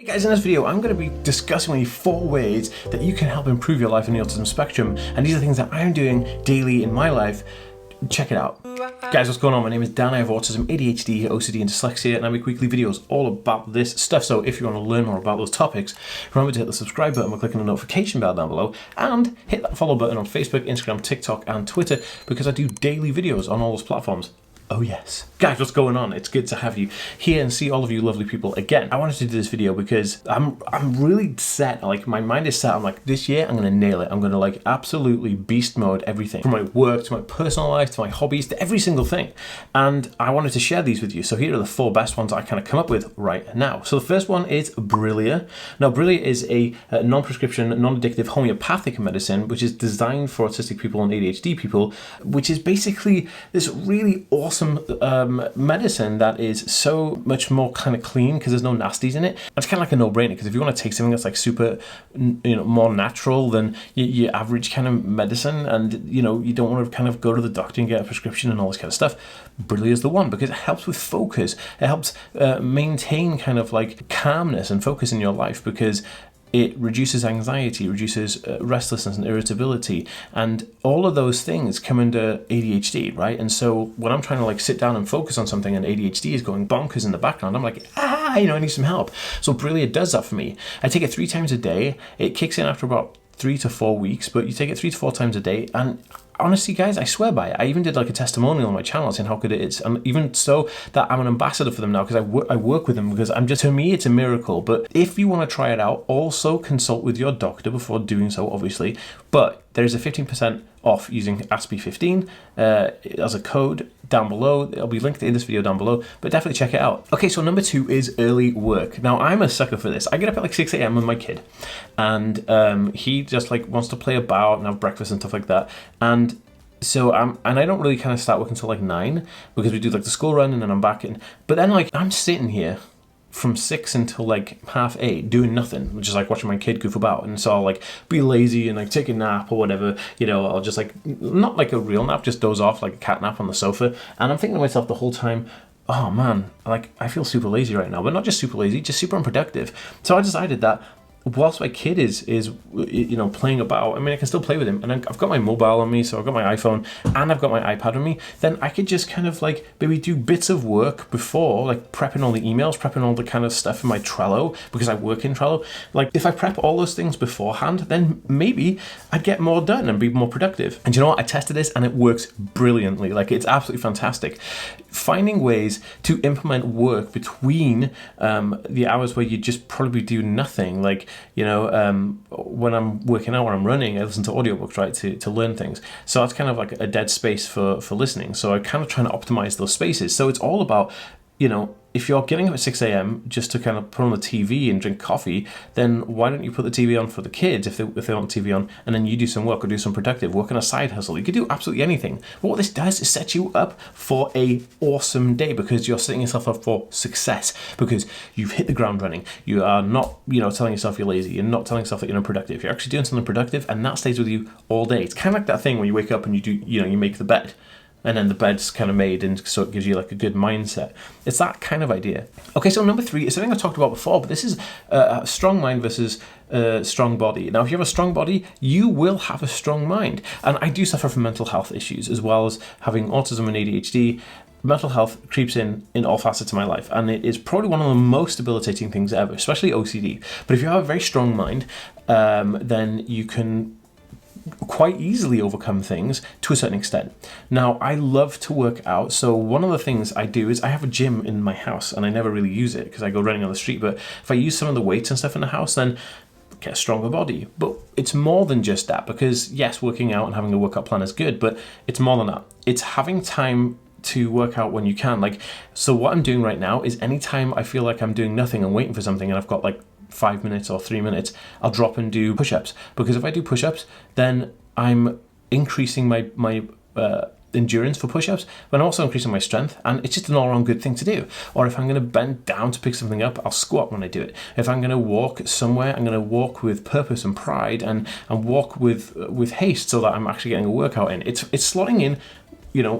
Hey guys, in this video I'm going to be discussing with you 4 ways that you can help improve your life in the autism spectrum, and these are things that I'm doing daily in my life. Check it out. Guys, what's going on? My name is Dan. I have autism, ADHD, OCD and dyslexia, and I make weekly videos all about this stuff. So if you want to learn more about those topics, remember to hit the subscribe button by clicking the notification bell down below, and hit that follow button on Facebook, Instagram, TikTok and Twitter, because I do daily videos on all those platforms. Oh yes. Guys, what's going on? It's good to have you here and see all of you lovely people again. I wanted to do this video because I'm really set, like my mind is set. I'm like, this year I'm gonna nail it. I'm gonna like absolutely beast mode everything, from my work to my personal life to my hobbies to every single thing. And I wanted to share these with you. So here are the 4 best ones I kind of come up with right now. So the first one is Brillia. Now Brillia is a non-prescription, non-addictive homeopathic medicine which is designed for autistic people and ADHD people, which is basically this really awesome medicine that is so much more kind of clean because there's no nasties in it. It's kind of like a no-brainer, because if you want to take something that's like super, more natural than your average kind of medicine, and you don't want to kind of go to the doctor and get a prescription and all this kind of stuff, Brillia is the one, because it helps with focus. It helps maintain kind of like calmness and focus in your life, because it reduces anxiety, reduces restlessness and irritability, and all of those things come under ADHD, right? And so when I'm trying to like sit down and focus on something and ADHD is going bonkers in the background, I'm like, I need some help. So Brillia does that for me. I take it 3 times a day. It kicks in after about 3 to 4 weeks, but you take it 3 to 4 times a day, and honestly, guys, I swear by it. I even did like a testimonial on my channel saying how good it is, and even so that I'm an ambassador for them now, because I work with them, because to me it's a miracle. But if you want to try it out, also consult with your doctor before doing so, obviously. But there's a 15% off using ASPI15 as a code down below. It'll be linked in this video down below, but definitely check it out. Okay, so number 2 is early work. Now I'm a sucker for this. I get up at like 6 a.m. with my kid, and he just like wants to play about and have breakfast and stuff like that. And so I don't really kind of start work until like 9, because we do like the school run and then I'm back in. But then like I'm sitting here from 6 until like 7:30 doing nothing, which is like watching my kid goof about. And so I'll like be lazy and like take a nap or whatever, I'll just like, not like a real nap, just doze off like a cat nap on the sofa. And I'm thinking to myself the whole time, oh man, like I feel super lazy right now, but not just super lazy, just super unproductive. So I decided that whilst my kid is playing about, I mean, I can still play with him, and I've got my mobile on me, so I've got my iPhone and I've got my iPad on me, then I could just kind of like maybe do bits of work before, like prepping all the emails, prepping all the kind of stuff in my Trello, because I work in Trello. Like if I prep all those things beforehand, then maybe I'd get more done and be more productive. And you know what? I tested this and it works brilliantly. Like it's absolutely fantastic. Finding ways to implement work between the hours where you just probably do nothing, like when I'm working out, when I'm running, I listen to audiobooks, right, to learn things. So that's kind of like a dead space for listening. So I'm kind of trying to optimize those spaces. So it's all about, if you're getting up at 6 a.m. just to kind of put on the TV and drink coffee, then why don't you put the TV on for the kids if they want the TV on, and then you do some work or do some productive work on a side hustle. You could do absolutely anything. But what this does is set you up for a awesome day, because you're setting yourself up for success, because you've hit the ground running. You are not, telling yourself you're lazy. You're not telling yourself that you're unproductive. You're actually doing something productive, and that stays with you all day. It's kind of like that thing when you wake up and you do, you make the bed, and then the bed's kind of made, and so it gives you like a good mindset. It's that kind of idea. Okay, so number 3 is something I talked about before, but this is a strong mind versus a strong body. Now, if you have a strong body, you will have a strong mind. And I do suffer from mental health issues, as well as having autism and ADHD. Mental health creeps in all facets of my life, and it is probably one of the most debilitating things ever, especially OCD. But if you have a very strong mind, then you can quite easily overcome things to a certain extent. Now, I love to work out, so one of the things I do is I have a gym in my house, and I never really use it because I go running on the street. But if I use some of the weights and stuff in the house, then get a stronger body. But it's more than just that, because yes, working out and having a workout plan is good, but it's more than that. It's having time to work out when you can. Like, so what I'm doing right now is anytime I feel like I'm doing nothing and waiting for something, and I've got like 5 minutes or 3 minutes, I'll drop and do push-ups, because if I do push-ups, then I'm increasing my endurance for push-ups, but I'm also increasing my strength, and it's just an all-around good thing to do. Or if I'm going to bend down to pick something up, I'll squat when I do it. If I'm going to walk somewhere, I'm going to walk with purpose and pride, and walk with haste, so that I'm actually getting a workout in. It's slotting in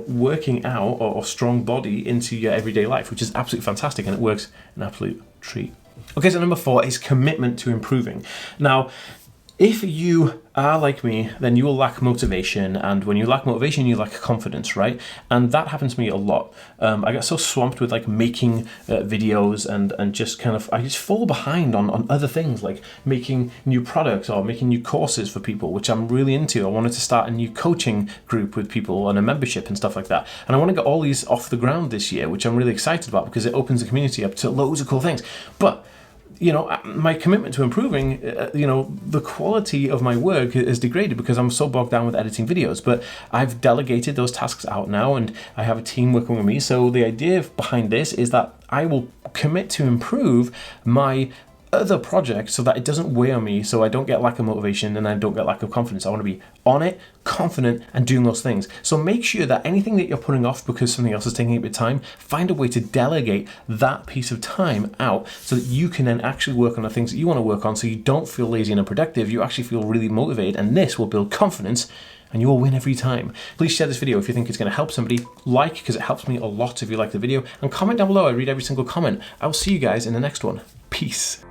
working out or strong body into your everyday life, which is absolutely fantastic, and it works an absolute treat. Okay, so number 4 is commitment to improving. Now, if you are like me, then you will lack motivation, and when you lack motivation, you lack confidence, right? And that happens to me a lot. I get so swamped with like making videos and just kind of, I just fall behind on other things like making new products or making new courses for people, which I'm really into. I wanted to start a new coaching group with people and a membership and stuff like that. And I want to get all these off the ground this year, which I'm really excited about because it opens the community up to loads of cool things. But my commitment to improving, the quality of my work is degraded because I'm so bogged down with editing videos. But I've delegated those tasks out now, and I have a team working with me. So the idea behind this is that I will commit to improve my other projects so that it doesn't weigh on me, so I don't get lack of motivation and I don't get lack of confidence. I want to be on it, confident, and doing those things. So make sure that anything that you're putting off because something else is taking a bit of time, find a way to delegate that piece of time out so that you can then actually work on the things that you want to work on, so you don't feel lazy and unproductive. You actually feel really motivated, and this will build confidence and you will win every time. Please share this video if you think it's going to help somebody. Like, because it helps me a lot if you like the video, and comment down below. I read every single comment. I will see you guys in the next one. Peace.